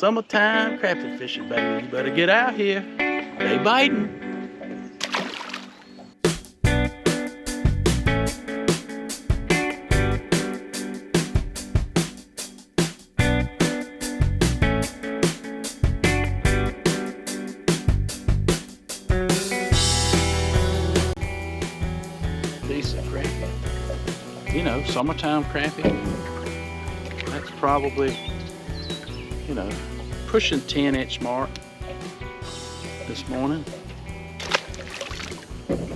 Summertime crappie fishing, baby. You better get out here. They biting. Decent crappie. You know, summertime crappie. That's probably, you know, pushing 10-inch mark this morning.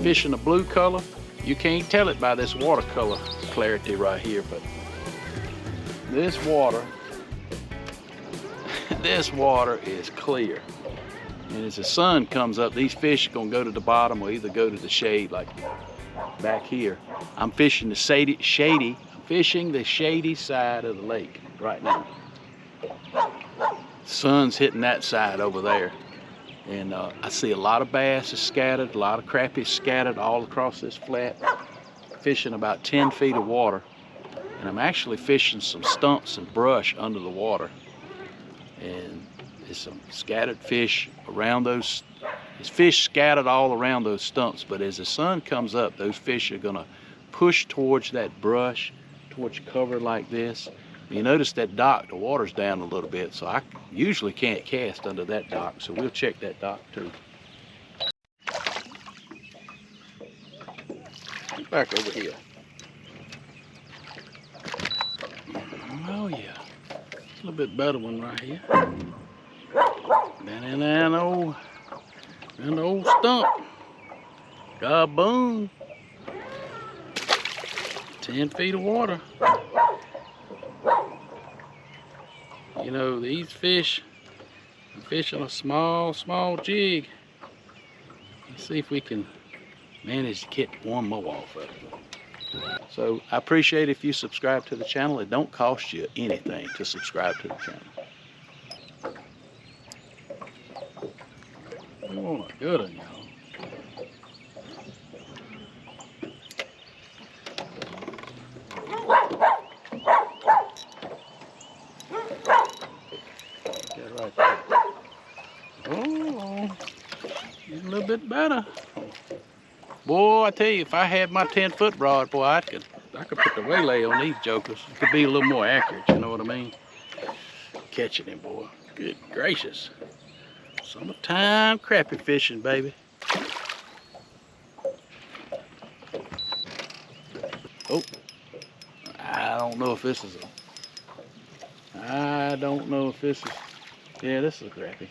Fishing a blue color. You can't tell it by this watercolor clarity right here, but this water, this water is clear. And as the sun comes up, these fish are gonna go to the bottom or either go to the shade like back here. I'm fishing the shady side of the lake right now. Sun's hitting that side over there. And I see a lot of bass is scattered, a lot of crappie scattered all across this flat. Fishing about 10 feet of water. And I'm actually fishing some stumps and brush under the water. And there's some scattered fish around those. There's fish scattered all around those stumps, but as the sun comes up, those fish are gonna push towards that brush, towards cover like this. You notice that dock, the water's down a little bit, so I usually can't cast under that dock, so we'll check that dock too. Back over here. Oh yeah, a little bit better one right here. Down in that old stump. Kaboom. 10 feet of water. You know, these fish, I'm fishing a small jig. Let's see if we can manage to get one more off of it. So I appreciate if you subscribe to the channel. It don't cost you anything to subscribe to the channel. We want a good one, y'all. Right there. Oh, a little bit better. Boy, I tell you, if I had my 10-foot rod, boy, I could put the waylay on these jokers. It could be a little more accurate, you know what I mean? Catching him, boy. Good gracious. Summertime crappie fishing, baby. Oh, I don't know if this is yeah, this is a crappie.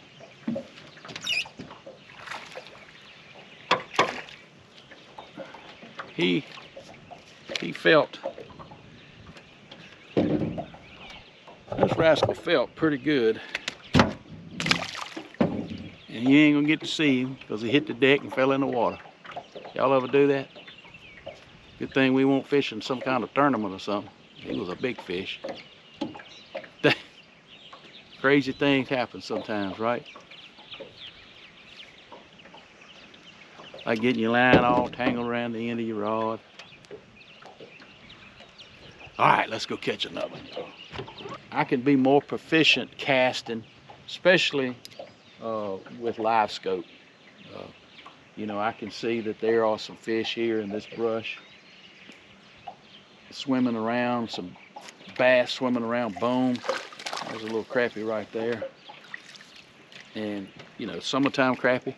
He felt, this rascal felt pretty good. And you ain't gonna get to see him because he hit the deck and fell in the water. Y'all ever do that? Good thing we won't fish in some kind of tournament or something. He was a big fish. Crazy things happen sometimes, right? Like getting your line all tangled around the end of your rod. All right, let's go catch another one. I can be more proficient casting, especially with live scope. You know, I can see that there are some fish here in this brush swimming around, some bass swimming around. Boom. There's a little crappie right there. And, you know, summertime crappie,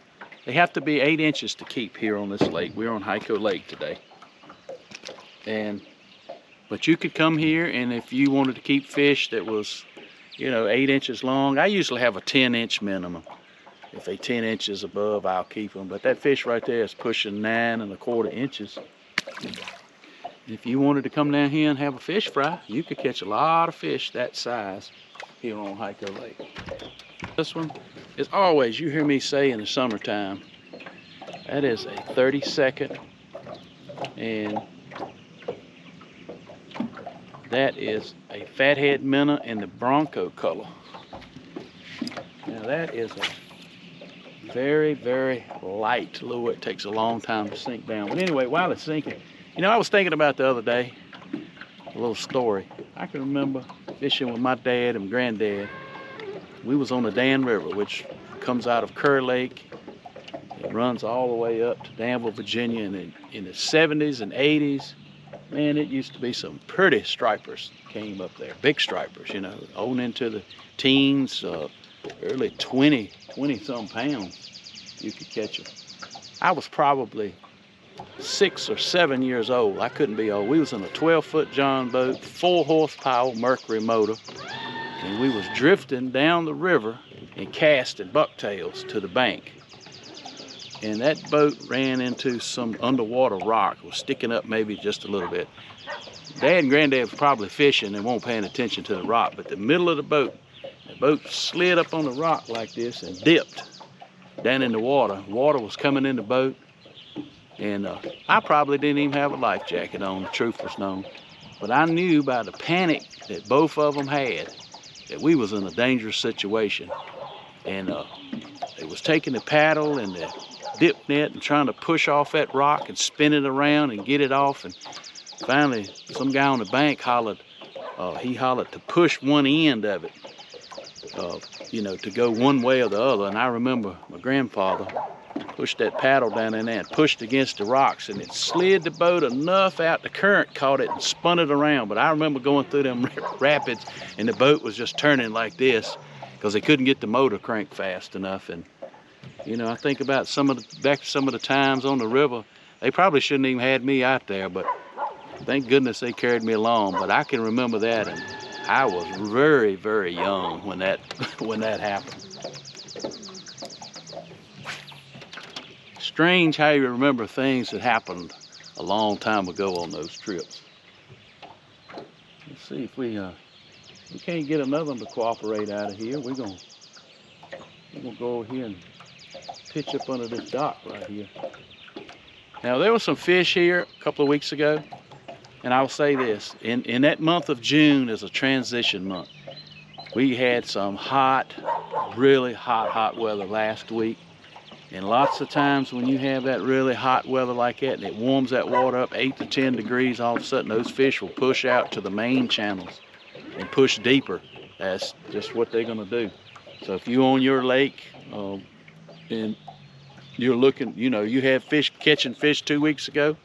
they have to be 8 inches to keep here on this lake. We're on Hyco Lake today. But you could come here, and if you wanted to keep fish that was, you know, 8 inches long, I usually have a 10-inch minimum. If they 10 inches above, I'll keep them. But that fish right there is pushing 9 1/4 inches. If you wanted to come down here and have a fish fry, you could catch a lot of fish that size here on Hyco Lake. This one is always, you hear me say in the summertime, that is a 32nd, and that is a fathead minnow in the Bronco color. Now that is a very, very light lure. It takes a long time to sink down. But anyway, while it's sinking, you know, I was thinking about the other day, a little story. I can remember fishing with my dad and granddad We was on the Dan River, which comes out of Hyco Lake. It runs all the way up to Danville, Virginia, and in the 70s and 80s, man, it used to be some pretty stripers came up there, big stripers, you know, on into the teens, early 20-some pounds, you could catch them. I was probably 6 or 7 years old. I couldn't be old. We was in a 12-foot John boat, 4 horsepower Mercury motor, and we was drifting down the river and casting bucktails to the bank. And that boat ran into some underwater rock. It was sticking up maybe just a little bit. Dad and Granddad was probably fishing and weren't paying attention to the rock, but the middle of the boat slid up on the rock like this and dipped down in the water. Water was coming in the boat, and I probably didn't even have a life jacket on, the truth was known. But I knew by the panic that both of them had that we was in a dangerous situation. And they was taking the paddle and the dip net and trying to push off that rock and spin it around and get it off. And finally, some guy on the bank hollered, he hollered to push one end of it, you know, to go one way or the other. And I remember my grandfather pushed that paddle down in there and pushed against the rocks, and it slid the boat enough out, the current caught it and spun it around. But I remember going through them rapids and the boat was just turning like this because they couldn't get the motor cranked fast enough. And you know, I think about some of the times on the river, they probably shouldn't even had me out there, but thank goodness they carried me along. But I can remember that, and I was very, very young when that happened. Strange how you remember things that happened a long time ago on those trips. Let's see if we can't get another one to cooperate out of here. We're gonna go over here and pitch up under this dock right here. Now there was some fish here a couple of weeks ago, and I'll say this, in that month of June is a transition month. We had some hot, really hot weather last week, and lots of times when you have that really hot weather like that and it warms that water up 8 to 10 degrees, all of a sudden those fish will push out to the main channels and push deeper. That's just what they're gonna do. So if you're on your lake and you're looking, you know, you had fish catching fish 2 weeks ago,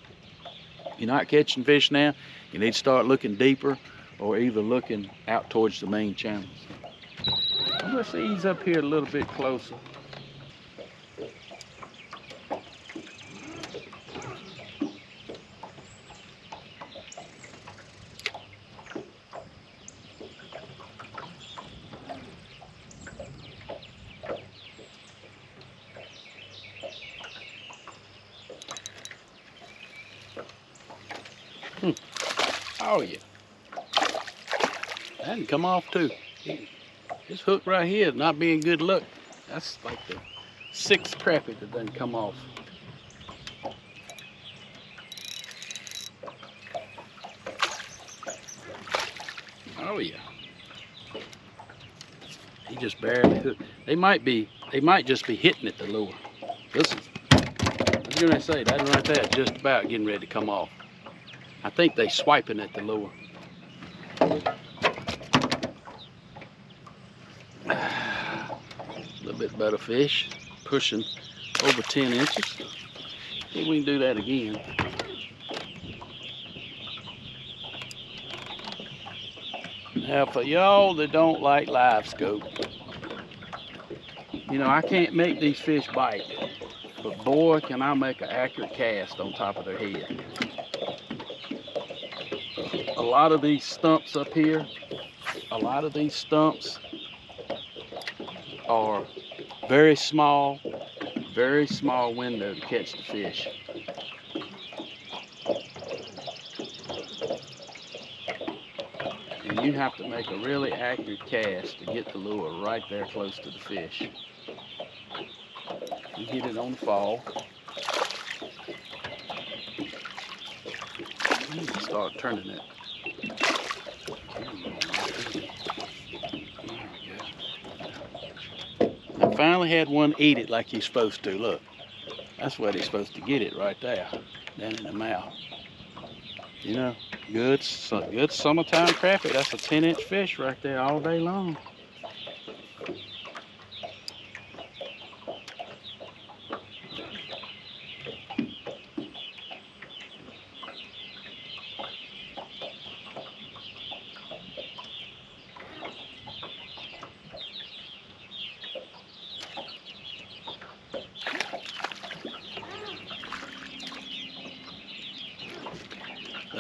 you're not catching fish now, you need to start looking deeper or either looking out towards the main channels. Let's ease up here a little bit closer. Oh yeah, that can come off too. This hook right here is not being good luck. That's like the 6th crappie that doesn't come off. Oh yeah, he just barely hooked. They might just be hitting at the lure. Listen, that's what I say. That right there is just about getting ready to come off. I think they swiping at the lure. A little bit better fish, pushing over 10 inches. See if we can do that again. Now for y'all that don't like live scope, you know, I can't make these fish bite, but boy can I make an accurate cast on top of their head. A lot of these stumps up here, are very small window to catch the fish. And you have to make a really accurate cast to get the lure right there close to the fish. You hit it on the fall. Start turning it. I finally had one eat it like he's supposed to. Look, that's what he's supposed to get it right there, down in the mouth. You know, good summertime crappie. That's a 10-inch fish right there all day long.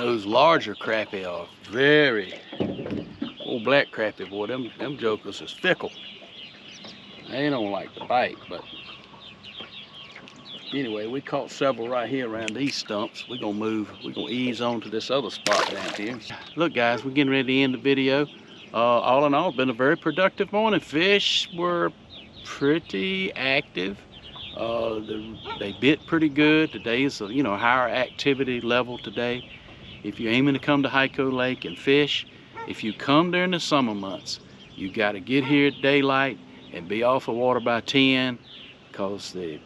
Those larger crappie are very, old black crappie, boy, them jokers is fickle. They don't like to bite, but anyway, we caught several right here around these stumps. We're gonna ease on to this other spot down here. Look guys, we're getting ready to end the video. All in all, it's been a very productive morning. Fish were pretty active. They bit pretty good. Today is a higher activity level today. If you're aiming to come to Hyco Lake and fish, if you come during the summer months, you got to get here at daylight and be off the water by 10, because the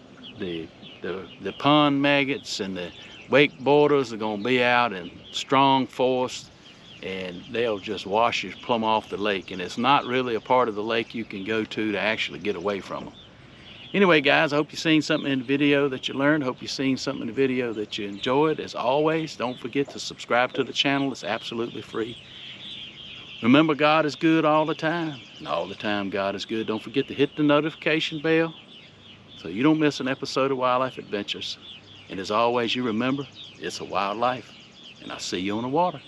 pond maggots and the wake boarders are going to be out in strong force, and they'll just wash you plumb off the lake, and it's not really a part of the lake you can go to actually get away from them. Anyway guys, I hope you've seen something in the video that you learned. Hope you've seen something in the video that you enjoyed. As always, don't forget to subscribe to the channel. It's absolutely free. Remember, God is good all the time, and all the time God is good. Don't forget to hit the notification bell so you don't miss an episode of Wildlife Adventures. And as always, you remember, it's a wild life, and I'll see you on the water.